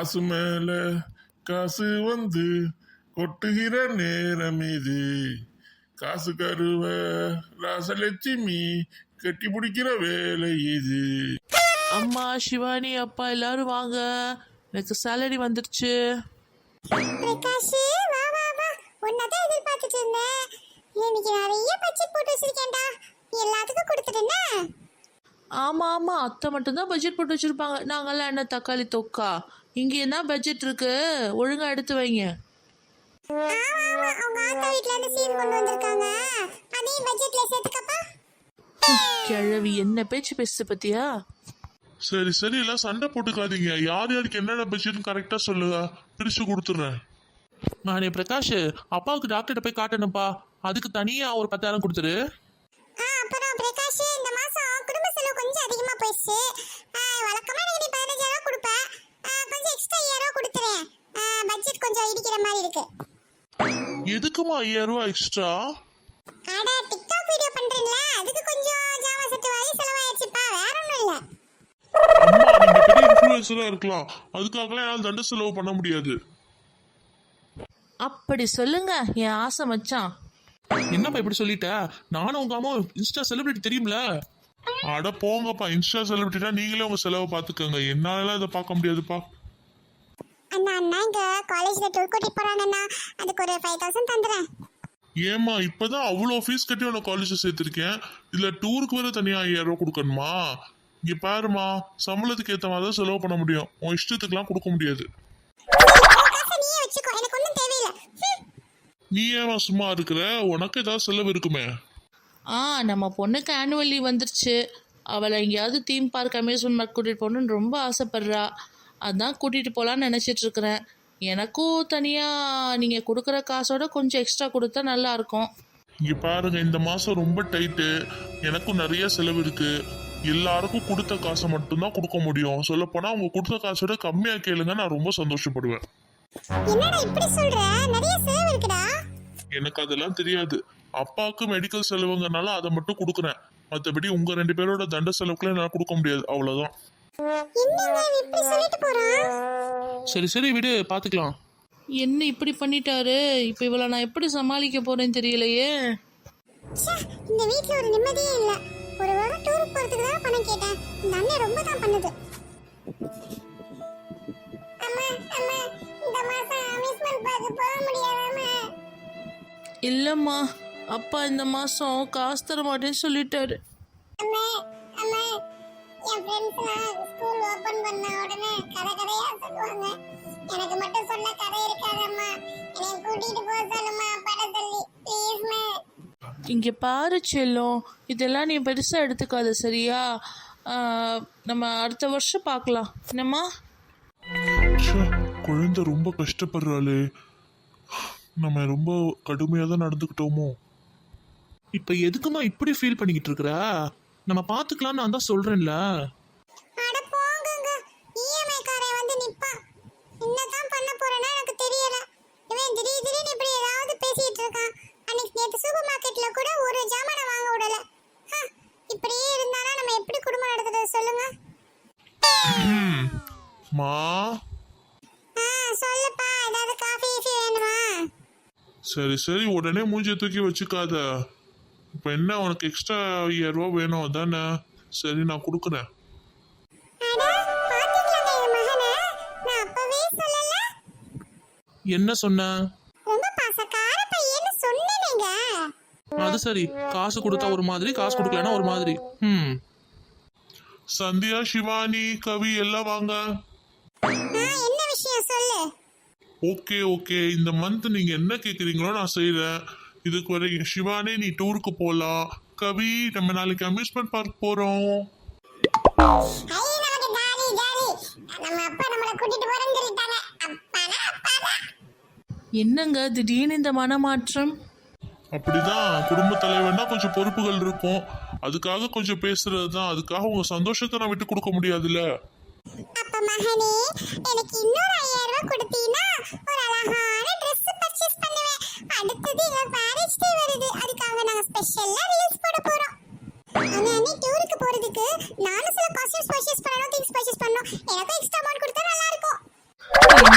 காசு மேல காசு வந்து கொட்டுகிற நேரம் இது. காசு கருவ ராசலட்சுமி கட்டி பிடிக்கிற வேலை இது. அம்மா சிவானி அப்பா எல்லாரும் வாங்க, எனக்கு சேலரி வந்துருச்சு. பிரகாஷ் வா வா வா, உன்னதான் எதிர்பார்த்துட்டு இருந்தேன். இன்னைக்கு நிறைய பட்ஜெட் போட்டு வச்சிருக்கேன்டா, எல்லாத்துக்கும் கொடுத்துட்டேன்னா. ஆமாம் ஆமாம், அத்தை மட்டும்தான் பட்ஜெட் போட்டு வச்சுருப்பாங்க. நாங்கள்லாம் என்ன தக்காளி தொக்கா? இங்கே என்ன பட்ஜெட் இருக்கு, ஒழுங்காக எடுத்து வைங்க. அவங்க ஆத்தா வீட்ல இருந்து சீர் கொண்டு வந்திருக்காங்க, அதையும் பட்ஜெட்ல சேர்த்துக்கப்பா. கிழவி என்ன பேச்சு பேசு பத்தியா? சரி சரி, எல்லாம் சண்டை போட்டுக்காதீங்க. யார் யாருக்கு என்னென்ன பட்ஜெட்னு கரெக்டாக சொல்லுங்க, பிரிச்சு கொடுத்துட்றேன். நானே பிரகாஷ் அப்பாவுக்கு டாக்டர்கிட்ட போய் காட்டணும்ப்பா, அதுக்கு தனியாக ஒரு 10,000 கொடுத்துரு. அப்புறம் பிரகாஷ் இந்த மாசம் குடும்ப செலவு கொஞ்சம் அதிகமா போயிடுச்சு. வழக்கமா நீ 15,000 கொடுப்பேன், கொஞ்சம் எக்ஸ்ட்ரா 5,000 கொடுத்துறேன். பட்ஜெட் கொஞ்சம் இடிக்கிற மாதிரி இருக்கு. எதுக்குமா 5,000 எக்ஸ்ட்ரா? அட டிக்டாக் வீடியோ பண்றீங்களா, அதுக்கு கொஞ்சம் ஜாமா செட் வாங்கி செலவாயிடுச்சுப்பா, வேற ஒண்ணும் இல்ல. அம்மா, நீங்க பெரிய இன்ஃப்ளூயன்சரா இருக்கலாம், அதுக்காகலாம் என்னால் தண்ட செலவு பண்ண முடியாது. அப்படி சொல்லுங்க என் ஆசை மச்சான். என்னப்பா இப்படி சொல்லிட்ட? நானும் உங்க அம்மா இன்ஸ்டா செலிபிரிட்டி தெரியும்ல. அட போங்கப்பா, இன்ஸ்டா செலிபிரிட்டினா நீங்களே உங்க செலவை பார்த்துக்கோங்க, என்னாலலாம் இதை பார்க்க முடியாதுப்பா. அண்ணா அண்ணா இங்க காலேஜ்ல டூர் கூட்டி போறாங்கண்ணா, அதுக்கு ஒரு 5,000 தந்துறேன். ஏமா, இப்பதான் அவ்வளோ ஃபீஸ் கட்டி உன காலேஜ் சேர்த்திருக்கேன், இதுல டூருக்கு வேற தனியா 5,000 கொடுக்கணுமா? இங்க பாருமா, சம்பளத்துக்கு ஏற்ற மாதிரி தான் செலவு பண்ண முடியும், உன் இஷ்டத்துக்குலாம் கொடுக்க முடியாது. நீயே வச்சுக்கோ, எனக்கு ஒன்றும் தேவையில்லை. நீ ஏமா சும்மா இருக்கிற, உனக்கு ஏதாவது செலவு இருக்குமே. நம்ம பொண்ணுக்கு ஆனுவல் லீவ் வந்துருச்சு, அவளை எங்கேயாவது தீம் பார்க் அம்யூஸ்மெண்ட் பார்க் கூட்டிகிட்டு போகணுன்னு ரொம்ப ஆசைப்பட்றா. அதான் கூட்டிகிட்டு போகலான்னு நினச்சிட்ருக்கிறேன். எனக்கும் தனியாக நீங்கள் கொடுக்குற காசோட கொஞ்சம் எக்ஸ்ட்ரா கொடுத்தா நல்லாயிருக்கும். இங்க பாருங்க, இந்த மாசம் ரொம்ப டைட்டு, எனக்கும் நிறைய செலவு இருக்கு. எல்லாருக்கும் கொடுத்த காசை மட்டும்தான் கொடுக்க முடியும். சொல்ல போனா அவங்க கொடுத்த காசோட கம்மியா கேளுங்க, நான் ரொம்ப சந்தோஷப்படுவேன். என்னடா இப்படி சொல்ற, நிறைய செலவு இருக்குடா. எனக்கு அதெல்லாம் தெரியாது, அப்பாவுக்கு மெடிக்கல் செலவுங்கனால அதை மட்டும் கொடுக்குறேன். மற்றபடி உங்க 2 பேரோட தண்ட செலவுக்குலாம் என்னால் கொடுக்க முடியாது, அவ்வளவுதான். என்னங்க இப்படி சொல்லிட்டு போறான்? சரி சரி விடு, பார்த்துக்கலாம். என்ன இப்படி பண்ணிட்டாரு, இப்போ இவளை நான் எப்படி சமாளிக்க போறேன்னு தெரியலையே. இந்த வீட்ல ஒரு நிம்மதியே இல்ல. ஒரு வாரம் டூர் போறதுக்கு தான் பணம் கேட்டேன், இந்த அண்ணன் ரொம்ப தான் பண்ணுது. அம்மா அம்மா, இந்த மாசம் அம்யூஸ்மென்ட் பார்க் போக முடியாதாம்மா? இல்லைம்மா, அப்பா இந்த மாதம் காசு தர மாட்டேன்னு சொல்லிட்டாரு. அம்மா அம்மா, என் ஃப்ரெண்ட்ஸ்லாம் ஸ்கூல் ஓபன் பண்ண உடனே கதை கதையா சொல்லுவாங்க, எனக்கு மட்டும் சொல்ல கதை இருக்காதம்மா, என்னை கூட்டிட்டு போக சொல்லுமா பட சொல்லி, ப்ளீஸ்மா. இங்கே பாரு செல்லம், இதெல்லாம் நீ பெருசாக எடுத்துக்காத சரியா? நம்ம அடுத்த வருஷம் பார்க்கலாம் என்னம்மா? குழந்தை ரொம்ப கஷ்டப்படுறாளே, நம்ம ரொம்ப கடுமையாக தான் நடந்துக்கிட்டோமோ. இப்போ எதுக்குமா இப்படி ஃபீல் பண்ணிக்கிட்டு இருக்கிற? நம்ம பார்த்துக்கலான்னு நான் தான் சொல்கிறேன்ல. அட போங்கங்க, இஎம்ஐ காரே வந்து நிப்பான். என்னதான் பண்ண போறேன்னா எனக்கு தெரியல. இவன் திடீர்னு இப்படி ஏதாவது பேசிட்டு இருக்கான். அன்னைக்கு நேத்து சூப்பர் மார்க்கெட்ல கூட ஒரு ஜாமான வாங்க விடல. இப்படியே இருந்தானா நம்ம எப்படி குடும்பம் நடத்துறது சொல்லுங்க? மா, சொல்லுப்பா, ஏதாவது காஃபி வேணுமா? சரி சரி, உடனே மூஞ்சியை தூக்கி வச்சுக்காத. இப்போ என்ன, உனக்கு எக்ஸ்ட்ரா 5,000 வேணும் அதானே? சரி, நான் கொடுக்குறேன். என்ன சொன்ன? ரொம்ப பாசக்கார பையன்னு சொன்னேனேங்க. அது சரி, காசு கொடுத்தா ஒரு மாதிரி, காசு கொடுக்கலன்னா ஒரு மாதிரி. சந்தியா, சிவானி, கவி எல்லாம் வாங்க. என்ன விஷயம் சொல்லு. ஓகே ஓகே, இந்த மந்த் நீங்க என்ன கேக்குறீங்களோ நான் செய்யறேன். இதுக்கு வரை சிவானி நீ டூருக்கு போலாம், கவி நம்ம நாளைக்கு அம்யூஸ்மெண்ட் பார்க் போறோம். என்னங்க திடீர்னு இந்த மனமாற்றம்? அப்படிதான், குடும்ப தலைவன்னா கொஞ்சம் பொறுப்புகள் இருக்கும், அதுக்காக கொஞ்சம் பேசுறது தான். அதுக்காக உங்க சந்தோஷத்தை நான் விட்டு கொடுக்க முடியாதுல்ல. அப்ப மகனே, எனக்கு இன்னொரு 5,000 கொடுத்தீனா ஒரு அழகான Dress பர்சேஸ் பண்ணுவேன். அடுத்து எங்க மேரேஜ் டே வருது, அதுக்காக நாங்க ஸ்பெஷலா ரீல்ஸ் போட போறோம். அண்ணே டூருக்கு போறதுக்கு நானும் சில காஸ்டியூம்ஸ் பர்சேஸ் பண்ணனும், திங்ஸ் பர்சேஸ் பண்ணனும். எனக்கு எக்ஸ்ட்ரா அமௌண்ட் கொடுத்தா நல்லா இருக்கும்.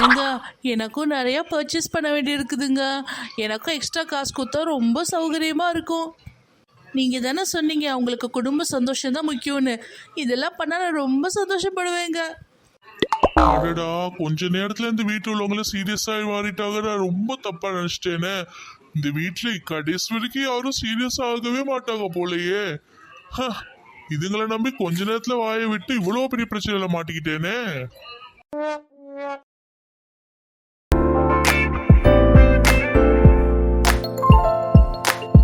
ஏங்க எனக்கும் நிறைய பர்ச்சேஸ் பண்ண வேண்டியிருக்குதுங்க. எனக்கும் எக்ஸ்ட்ரா காசு கொடுத்தா ரொம்ப சௌகரியமாக இருக்கும். நீங்கள் தானே சொன்னீங்க உங்களுக்கு குடும்ப சந்தோஷம் தான் முக்கியம்னு. இதெல்லாம் பண்ணால் நான் ரொம்ப சந்தோஷப்படுவேங்க. அடடா, கொஞ்ச நேரத்துல இந்த வீட்டுல உள்ளவங்கள சீரியஸா மாறிட்டாங்க. நான் ரொம்ப தப்பா நினைச்சிட்டேனே. இந்த வீட்டுல கடைசி வரைக்கும் யாரும் சீரியஸ் ஆகவே மாட்டாங்க போலயே. ஹ, இதுங்களை நம்பி கொஞ்ச நேரத்துல வாயை விட்டு இவ்வளவு பெரிய பிரச்சனையில மாட்டிக்கிட்டேனே.